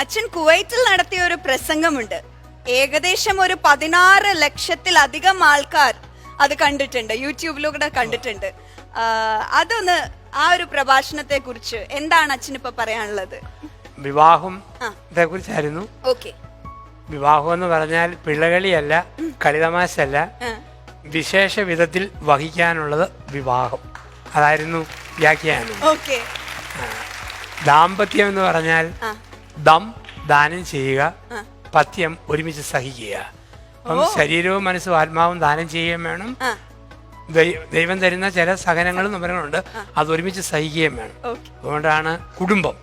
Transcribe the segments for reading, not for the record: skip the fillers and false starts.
അച്ഛൻ കുവൈറ്റിൽ നടത്തിയ ഒരു പ്രസംഗമുണ്ട്. ഏകദേശം ഒരു 16 ലക്ഷത്തിലധികം ആൾക്കാർ അത് കണ്ടിട്ടുണ്ട്, യൂട്യൂബിലൂടെ കണ്ടിട്ടുണ്ട്. അതൊന്ന് ആ ഒരു പ്രഭാഷണത്തെ കുറിച്ച് എന്താണ് അച്ഛൻ ഇപ്പൊ പറയാനുള്ളത്? വിവാഹത്തെ കുറിച്ചായിരുന്നു. ഓക്കെ. വിവാഹം എന്ന് പറഞ്ഞാൽ പിള്ളകളിയല്ല, കളിതമാശല്ല, വിശേഷ വിധത്തിൽ വഹിക്കാനുള്ളത് വിവാഹം. അതായിരുന്നു വ്യാഖ്യാനം. ഓക്കെ. ദാമ്പത്യം എന്ന് പറഞ്ഞാൽ ദം ദാനം ചെയ്യുക, പഥ്യം ഒരുമിച്ച് സഹിക്കുക. അപ്പം ശരീരവും മനസ്സും ആത്മാവും ദാനം ചെയ്യുകയും വേണം. ദൈവം തരുന്ന ചില സഹനങ്ങളും നമ്പരങ്ങളുണ്ട്, അത് ഒരുമിച്ച് സഹിക്കുകയും വേണം. അതുകൊണ്ടാണ് കുടുംബം.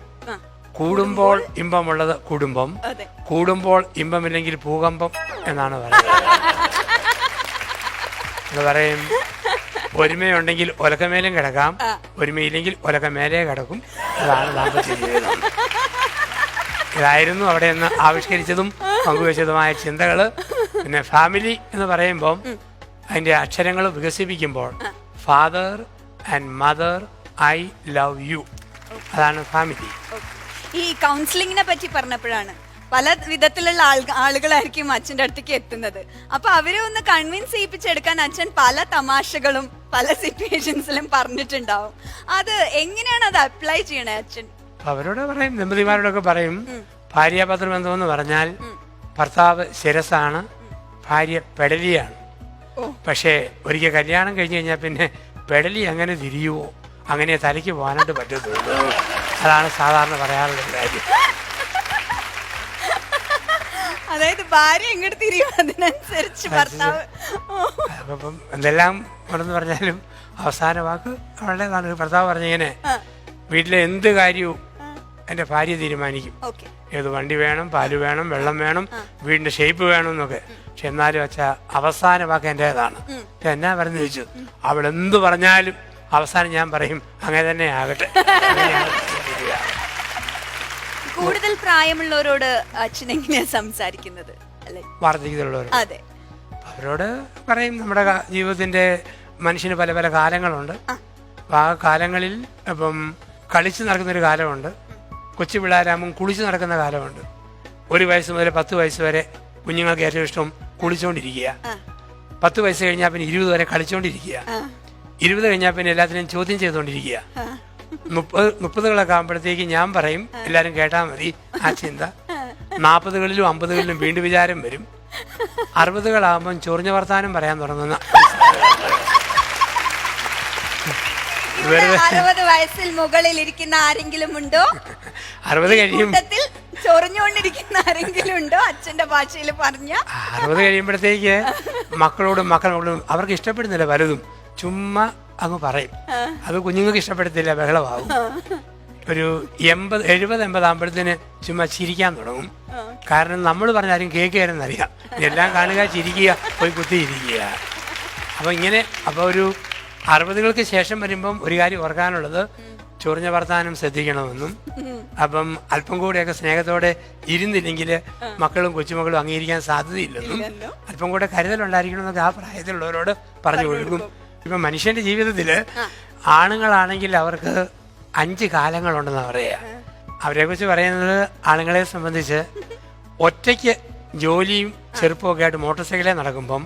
കൂടുമ്പോൾ ഇമ്പമുള്ളത് കുടുംബം, കൂടുമ്പോൾ ഇമ്പമില്ലെങ്കിൽ ഭൂകമ്പം എന്നാണ് പറയുന്നത്. എന്ന് പറയും, ഒരുമയുണ്ടെങ്കിൽ ഒലക്കമേലും കിടക്കാം, ഒരുമയില്ലെങ്കിൽ ഒലക്കമേലേ കിടക്കും. അതാണ് ദാമ്പത്യ ജീവിതം. ഇതായിരുന്നു അവിടെ നിന്ന് ആവിഷ്കരിച്ചതും പങ്കുവച്ചതുമായ ചിന്തകള്. പിന്നെ ഫാമിലി എന്ന് പറയുമ്പം അതിന്റെ അക്ഷരങ്ങൾ വികസിപ്പിക്കുമ്പോൾ father and mother, I love you, അതാണ് ഫാമിലി. ഈ കൗൺസിലിങ്ങിനെ പറ്റി പറഞ്ഞപ്പോഴാണ് പല വിധത്തിലുള്ള ആളുകളായിരിക്കും അച്ഛൻ്റെ അടുത്തേക്ക് എത്തുന്നത്. അപ്പൊ അവരെ ഒന്ന് കൺവിൻസ് ചെയ്യിപ്പിച്ചെടുക്കാൻ അച്ഛൻ പല തമാശകളും പല സിറ്റുവേഷൻസിലും പറഞ്ഞിട്ടുണ്ടാവും. അത് എങ്ങനെയാണ് അത് അപ്ലൈ ചെയ്യണേ അച്ഛൻ? അവരോട് പറയും, ദമ്പതിമാരോടൊക്കെ പറയും, ഭാര്യാഭർത്തൃ ബന്ധം എന്ന് പറഞ്ഞാൽ ഭർത്താവ് ശിരസാണ്, ഭാര്യ പെടലിയാണ്. പക്ഷേ ഒരിക്കൽ കല്യാണം കഴിഞ്ഞ് കഴിഞ്ഞാൽ പിന്നെ പെടലി അങ്ങനെ തിരിയുവോ, അങ്ങനെ തലയ്ക്ക് പോകാനായിട്ട് പറ്റത്തുള്ളൂ. അതാണ് സാധാരണ പറയാറുള്ള കാര്യം. അതായത് ഭാര്യ എങ്ങോട്ട് തിരിയും അതിനനുസരിച്ച് ഭർത്താവ്. അപ്പം എന്തെല്ലാം ഉണ്ടെന്ന് പറഞ്ഞാലും അവസാന വാക്ക് അവളുടേതാണ്. ഭർത്താവ് പറഞ്ഞിങ്ങനെ, വീട്ടിലെ എന്ത് കാര്യവും എൻ്റെ ഭാര്യ തീരുമാനിക്കും. ഏത് വണ്ടി വേണം, പാല് വേണം, വെള്ളം വേണം, വീടിന്റെ ഷേപ്പ് വേണം എന്നൊക്കെ. പക്ഷെ എന്നാലും വെച്ചാൽ അവസാന വാക്ക് എൻ്റെതാണ്. എന്നാ പറഞ്ഞു ചോദിച്ചു, അവൾ എന്ത് പറഞ്ഞാലും അവസാനം ഞാൻ പറയും അങ്ങനെ തന്നെ ആകട്ടെ. കൂടുതൽ പ്രായമുള്ളവരോട് അച്ഛൻ എങ്ങനെയാ സംസാരിക്കുന്നത്? വാർദ്ധക്യത്തിലുള്ളവർ അതെ, അവരോട് പറയും, നമ്മുടെ ജീവിതത്തിന്റെ മനുഷ്യന് പല പല കാലങ്ങളുണ്ട്. ആ കാലങ്ങളിൽ ഇപ്പം കളിച്ചു നടക്കുന്നൊരു കാലമുണ്ട്, കൊച്ചു പിള്ളേരാകുമ്പം കുളിച്ചു നടക്കുന്ന കാലമുണ്ട്. 1 വയസ്സ് മുതൽ 10 വയസ്സ് വരെ കുഞ്ഞുങ്ങൾക്ക് ഏറ്റവും ഇഷ്ടം കുളിച്ചുകൊണ്ടിരിക്കുക. 10 വയസ്സ് കഴിഞ്ഞാൽ പിന്നെ 20 വരെ കളിച്ചുകൊണ്ടിരിക്കുക. 20 കഴിഞ്ഞാൽ പിന്നെ എല്ലാത്തിനെയും ചോദ്യം ചെയ്തുകൊണ്ടിരിക്കുക. 30കളൊക്കെ ആകുമ്പോഴത്തേക്ക് ഞാൻ പറയും, എല്ലാവരും കേട്ടാൽ മതി ആ ചിന്ത. 40കളിലും 50കളിലും വീണ്ടും വിചാരം വരും. 60കളാകുമ്പം ചൊറിഞ്ഞ വർത്താനം പറയാൻ തുടങ്ങുന്ന 60 വയസ്സിൽ മുകളിൽ ഇരിക്കുന്ന ആരെങ്കിലും ഉണ്ടോ? 60 കഴിയും ചൊറിഞ്ഞുകൊണ്ടിരിക്കുന്ന ആരെങ്കിലും ഉണ്ടോ? അച്ഛന്റെ ഭാഷയിൽ പറഞ്ഞ 60 കഴിയുമ്പോഴത്തേക്ക് മക്കളോടും അവർക്ക് ഇഷ്ടപ്പെടുന്നില്ല പലതും, ചുമ്മാ അങ്ങ് പറയും. അത് കുഞ്ഞുങ്ങൾക്ക് ഇഷ്ടപ്പെടത്തില്ല, ബഹളമാകും. ഒരു 70-80 ആകുമ്പോഴത്തേന് ചുമ്മാ ചിരിക്കാൻ തുടങ്ങും. കാരണം നമ്മൾ പറഞ്ഞാലും കേൾക്കുകയെന്നറിയാം. എല്ലാം കാണുക, ചിരിക്കുക, പോയി കുത്തിയിരിക്കുക. അപ്പോൾ ഒരു 60കൾക്ക് ശേഷം വരുമ്പം ഒരു കാര്യം ഓർക്കാനുള്ളത്, ചൊറിഞ്ഞ വർത്താനം ശ്രദ്ധിക്കണമെന്നും, അപ്പം അല്പം കൂടെയൊക്കെ സ്നേഹത്തോടെ ഇരുന്നില്ലെങ്കിൽ മക്കളും കൊച്ചുമക്കളും അംഗീകരിക്കാൻ സാധ്യതയില്ലെന്നും, അല്പം കൂടെ കരുതലുണ്ടായിരിക്കണമെന്നൊക്കെ ആ പ്രായത്തിലുള്ളവരോട് പറഞ്ഞു കൊടുക്കും. ഇപ്പം മനുഷ്യന്റെ ജീവിതത്തില് ആണുങ്ങളാണെങ്കിൽ അവർക്ക് 5 കാലങ്ങളുണ്ടെന്നാണ് പറയുക. അവരെ കുറിച്ച് പറയുന്നത്, ആണുങ്ങളെ സംബന്ധിച്ച് ഒറ്റയ്ക്ക് ജോലിയും ചെറുപ്പമൊക്കെ ആയിട്ട് മോട്ടോർ സൈക്കിളിൽ നടക്കുമ്പം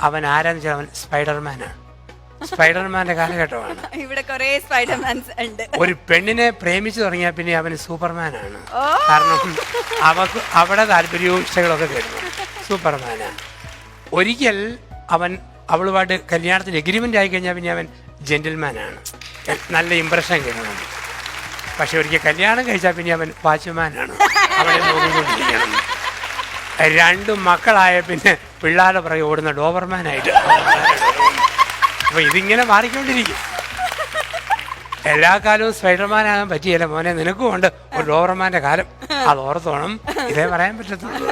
അവൻ ആരാന്ന് വെച്ചാൽ അവൻ സ്പൈഡർമാനാണ്. സ്പൈഡർമാന്റെ കാലഘട്ടമാണ്. ഇവിടെ കുറേ സ്പൈഡർമാൻസ് ഉണ്ട്. ഒരു പെണ്ണിനെ പ്രേമിച്ചു തുടങ്ങിയാൽ പിന്നെ അവന് സൂപ്പർമാനാണ്. കാരണം അവിടെ താല്പര്യവും ഇഷ്ടങ്ങളൊക്കെ കേട്ടു. സൂപ്പർമാനാണ്. ഒരിക്കൽ അവളുമായിട്ട് കല്യാണത്തിന് എഗ്രിമെന്റ് ആയി കഴിഞ്ഞാൽ പിന്നെ അവൻ ജെന്റിൽമാനാണ്. നല്ല ഇമ്പ്രഷൻ കിട്ടണം. പക്ഷെ ഒരിക്കൽ കല്യാണം കഴിച്ചാൽ പിന്നെ അവൻ വാച്ച്മാനാണ്. അവനെ നോക്കിക്കൊണ്ടിരിക്കണം. 2 മക്കളായ പിന്നെ പിള്ളേരുടെ പുറകെ ഓടുന്ന ഡോബർമാനായിട്ട്. അപ്പൊ ഇതിങ്ങനെ മാറിക്കൊണ്ടിരിക്കും. എല്ലാ കാലവും സ്പൈഡർമാനാകാൻ പറ്റിയല്ല മോനെ, നിനക്കും ഉണ്ട് ഒരു ഡോബർമാന്റെ കാലം. അത് ഓർത്തോണം. ഇതേ പറയാൻ പറ്റത്തുള്ളൂ.